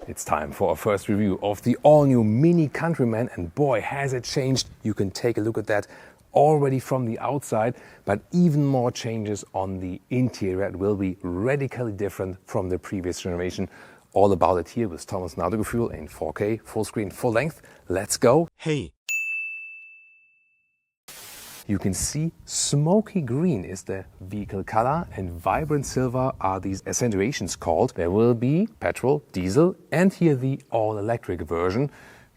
It's time for our first review of the all-new Mini Countryman, and boy has it changed. You can take a look at that already from the outside, but even more changes on the interior. It will be radically different from the previous generation. All about it here with Thomas Nadegefühl in 4K, full screen, full length. Let's go. Hey. You can see smoky green is the vehicle color and vibrant silver are these accentuations called. There will be petrol, diesel, and here the all-electric version,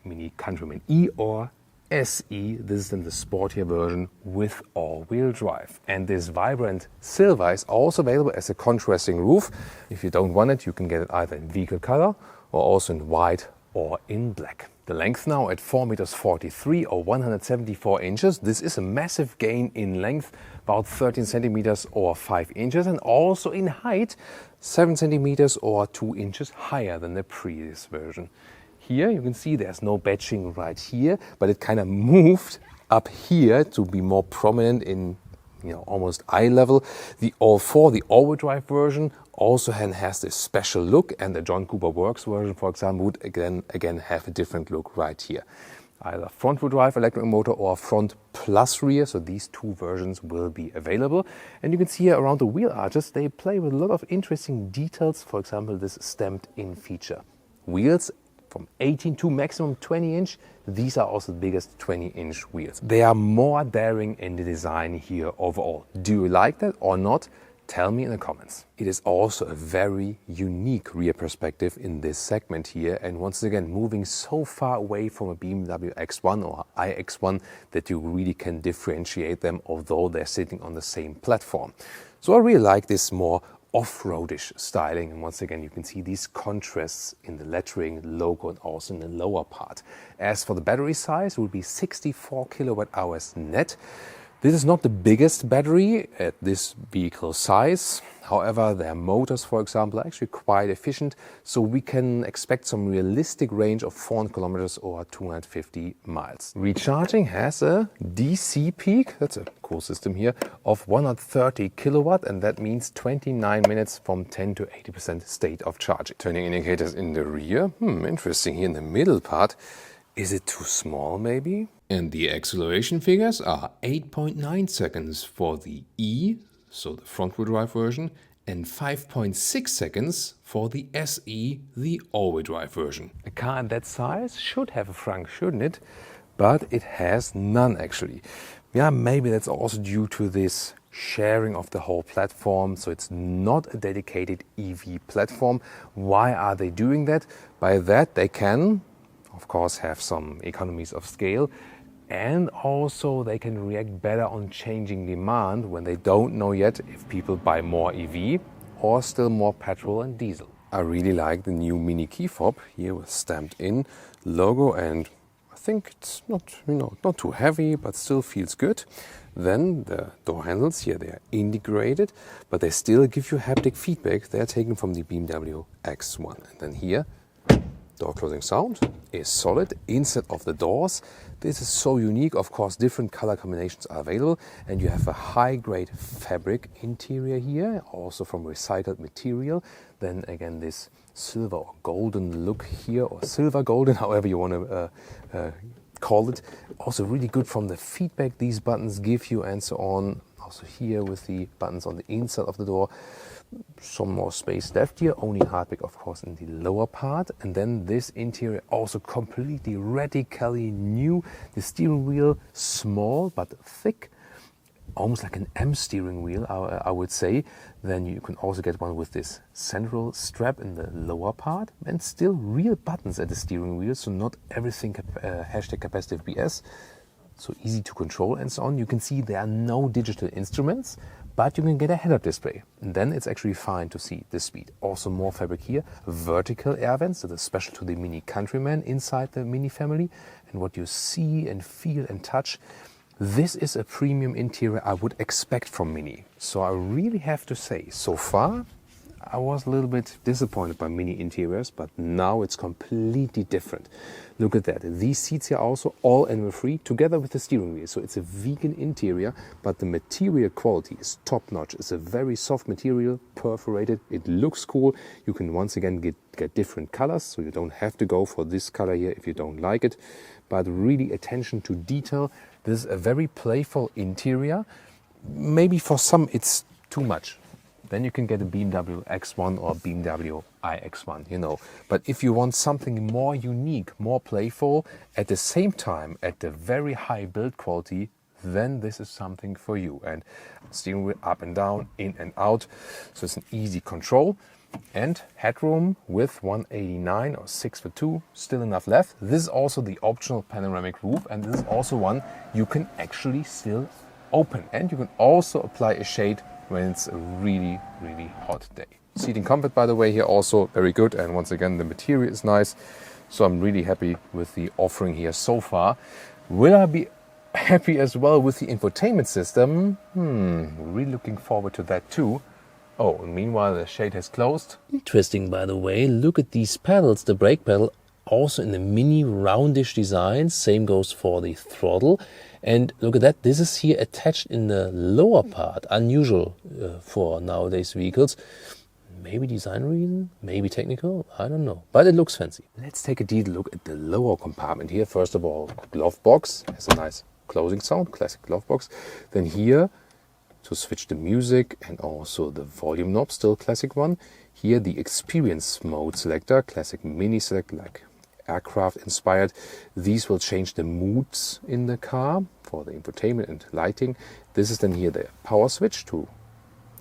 Mini Countryman E or SE. This is then the sportier version with all-wheel drive. And this vibrant silver is also available as a contrasting roof. If you don't want it, you can get it either in vehicle color or also in white or in black. The length now at 4.43 meters or 174 inches. This is a massive gain in length, about 13 centimeters or 5 inches, and also in height, 7 centimeters or 2 inches higher than the previous version. Here you can see there's no batching right here, but it kind of moved up here to be more prominent in almost eye level. The all-4, the all-wheel drive version, also has this special look, and the John Cooper Works version, for example, would again have a different look right here. Either front-wheel drive electric motor or front plus rear, so these two versions will be available. And you can see here around the wheel arches, they play with a lot of interesting details. For example, this stamped-in feature. Wheels from 18 to maximum 20 inch. These are also the biggest 20-inch wheels. They are more daring in the design here overall. Do you like that or not? Tell me in the comments. It is also a very unique rear perspective in this segment here, and once again moving so far away from a BMW X1 or iX1 that you really can differentiate them, although they're sitting on the same platform. So I really like this more off-roadish styling, and once again you can see these contrasts in the lettering, logo, and also in the lower part. As for the battery size, it will be 64 kilowatt hours net. This is not the biggest battery at this vehicle size. However, their motors, for example, are actually quite efficient, so we can expect some realistic range of 400 kilometers or 250 miles. Recharging has a DC peak, that's a cool system here, of 130 kilowatt, and that means 29 minutes from 10 to 80% state of charging. Turning indicators in the rear, interesting here in the middle part. Is it too small maybe? And the acceleration figures are 8.9 seconds for the E, so the front-wheel drive version, and 5.6 seconds for the SE, the all-wheel drive version. A car in that size should have a frunk, shouldn't it? But it has none actually. Yeah, maybe that's also due to this sharing of the whole platform, so it's not a dedicated EV platform. Why are they doing that? By that they can, of course, have some economies of scale, and also they can react better on changing demand when they don't know yet if people buy more EV or still more petrol and diesel. I really like the new mini key fob here with stamped in logo, and I think it's not too heavy but still feels good. Then the door handles here, they are integrated, but they still give you haptic feedback. They are taken from the BMW X1. And then here, door closing sound is solid inside of the doors. This is so unique. Of course, different color combinations are available, and you have a high-grade fabric interior here, also from recycled material. Then again, this silver or golden look here, or silver golden, however you want to call it. Also really good from the feedback these buttons give you and so on. Also here with the buttons on the inside of the door. Some more space left here, only hardback of course in the lower part. And then this interior also completely radically new. The steering wheel small but thick, almost like an M steering wheel I would say. Then you can also get one with this central strap in the lower part, and still real buttons at the steering wheel, so not everything hashtag capacitive BS, so easy to control and so on. You can see there are no digital instruments, but you can get a head-up display, and then it's actually fine to see the speed. Also more fabric here, vertical air vents that are special to the Mini Countryman inside the Mini family. And what you see and feel and touch, this is a premium interior I would expect from Mini. So I really have to say, so far, I was a little bit disappointed by Mini interiors, but now it's completely different. Look at that. These seats here are also all animal free, together with the steering wheel. So it's a vegan interior, but the material quality is top notch. It's a very soft material, perforated. It looks cool. You can once again get different colors, so you don't have to go for this color here if you don't like it. But really attention to detail. This is a very playful interior. Maybe for some it's too much. Then you can get a BMW X1 or BMW iX1, you know. But if you want something more unique, more playful, at the same time, at the very high build quality, then this is something for you. And steering wheel up and down, in and out. So it's an easy control. And headroom with 189 or 6'2", still enough left. This is also the optional panoramic roof, and this is also one you can actually still open. And you can also apply a shade when it's a really, really hot day. Seating comfort, by the way, here also very good. And once again, the material is nice. So I'm really happy with the offering here so far. Will I be happy as well with the infotainment system? Really looking forward to that too. Oh, and meanwhile, the shade has closed. Interesting, by the way. Look at these pedals. The brake pedal also in the mini roundish design. Same goes for the throttle. And look at that, this is here attached in the lower part, unusual for nowadays vehicles. Maybe design reason, maybe technical, I don't know, but it looks fancy. Let's take a detailed look at the lower compartment here. First of all, glove box has a nice closing sound, classic glove box. Then here, to switch the music and also the volume knob, still classic one. Here the experience mode selector, classic mini select, like aircraft inspired. These will change the moods in the car for the infotainment and lighting. This is then here the power switch to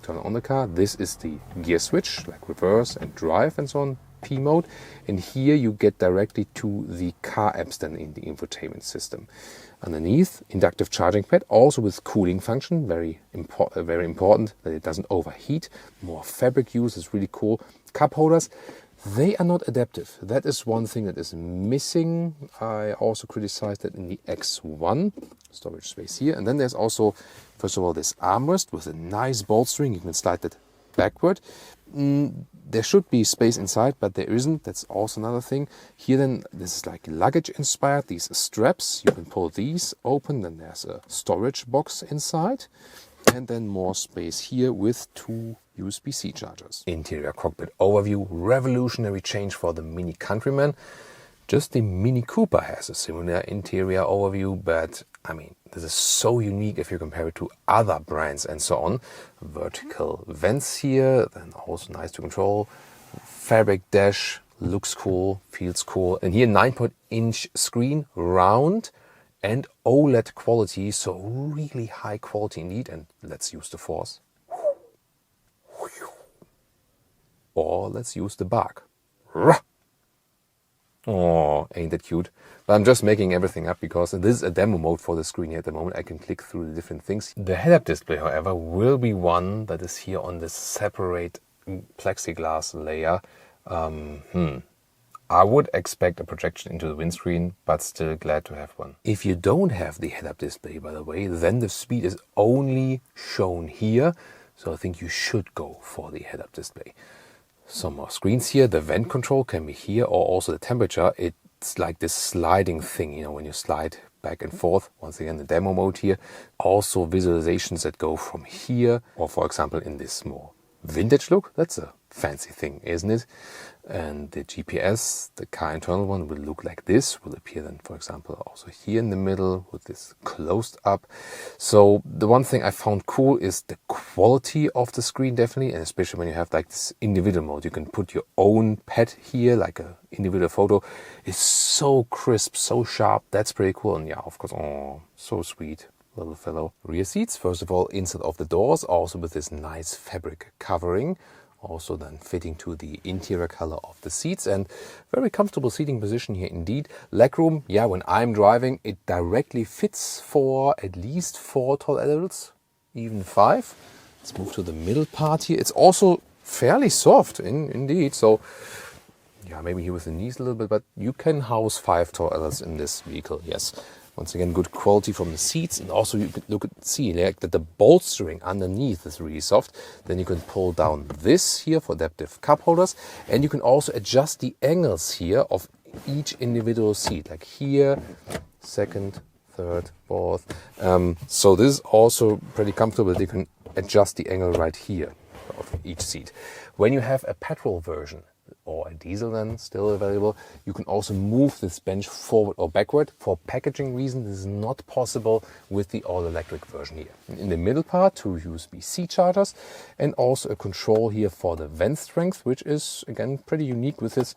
turn on the car. This is the gear switch, like reverse and drive and so on, P mode. And here you get directly to the car apps then in the infotainment system. Underneath, inductive charging pad, also with cooling function, very important that it doesn't overheat. More fabric use is really cool. Cup holders, they are not adaptive. That is one thing that is missing. I also criticized that in the X1. Storage space here. And then there's also, first of all, this armrest with a nice bolstering. You can slide that backward. There should be space inside, but there isn't. That's also another thing. Here then, this is like luggage inspired. These straps, you can pull these open. Then there's a storage box inside. And then more space here with two USB-C chargers. Interior cockpit overview, revolutionary change for the Mini Countryman. Just the Mini Cooper has a similar interior overview, but I mean, this is so unique if you compare it to other brands and so on. Vertical vents here, then also nice to control. Fabric dash, looks cool, feels cool. And here 9.8-inch screen, round, and OLED quality, so really high quality indeed. And let's use the force. Or let's use the bark. Oh, ain't that cute? But I'm just making everything up because this is a demo mode for the screen here at the moment. I can click through the different things. The head-up display, however, will be one that is here on this separate plexiglass layer. I would expect a projection into the windscreen, but still glad to have one. If you don't have the head-up display, by the way, then the speed is only shown here. So I think you should go for the head-up display. Some more screens here. The vent control can be here, or also the temperature. It's like this sliding thing, you know, when you slide back and forth. Once again, the demo mode here. Also visualizations that go from here, or for example, in this more vintage look. That's a fancy thing, isn't it? And the GPS, the car internal one, will look like this, will appear then, for example, also here in the middle with this closed up. So the one thing I found cool is the quality of the screen, definitely, and especially when you have like this individual mode. You can put your own pet here, like a individual photo. It's so crisp, so sharp. That's pretty cool. And yeah, of course, oh, so sweet. Little fellow. Rear seats, first of all, inside of the doors, also with this nice fabric covering. Also then fitting to the interior color of the seats, and very comfortable seating position here indeed. Legroom, yeah, when I'm driving, it directly fits for at least 4 tall adults, even 5. Let's move to the middle part here. It's also fairly soft indeed. So yeah, maybe here with the knees a little bit, but you can house 5 tall adults in this vehicle, yes. Once again, good quality from the seats, and also you could see like that the bolstering underneath is really soft. Then you can pull down this here for adaptive cup holders, and you can also adjust the angles here of each individual seat, like here, second, third, fourth. So this is also pretty comfortable. You can adjust the angle right here of each seat. When you have a petrol version, or a diesel then still available, you can also move this bench forward or backward. For packaging reasons, this is not possible with the all-electric version here. In the middle part, two USB-C chargers, and also a control here for the vent strength, which is again pretty unique with this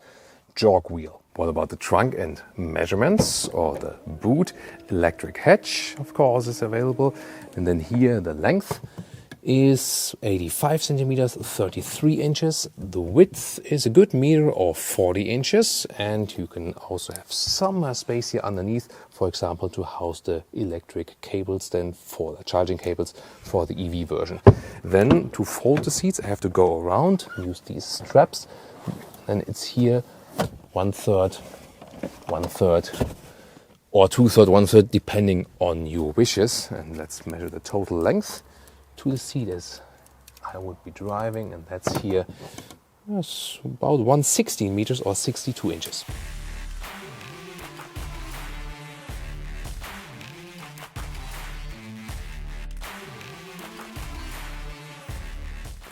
jog wheel. What about the trunk and measurements, or the boot? Electric hatch, of course, is available. And then here the length is 85 centimeters, 33 inches. The width is a good meter or 40 inches. And you can also have some space here underneath, for example, to house the electric cables then for the charging cables for the EV version. Then to fold the seats, I have to go around, use these straps. And it's here 1/3, 1/3, or 2/3, 1/3, depending on your wishes. And let's measure the total length to the seat as I would be driving, and that's here. That's about 116 meters or 62 inches.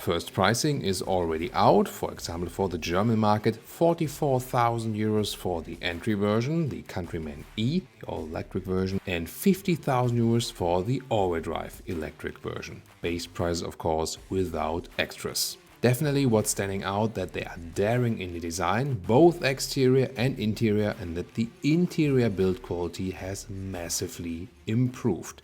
First pricing is already out. For example, for the German market, 44,000 euros for the entry version, the Countryman E, the all-electric version, and 50,000 euros for the all-wheel drive electric version. Base price, of course, without extras. Definitely what's standing out that they are daring in the design, both exterior and interior, and that the interior build quality has massively improved.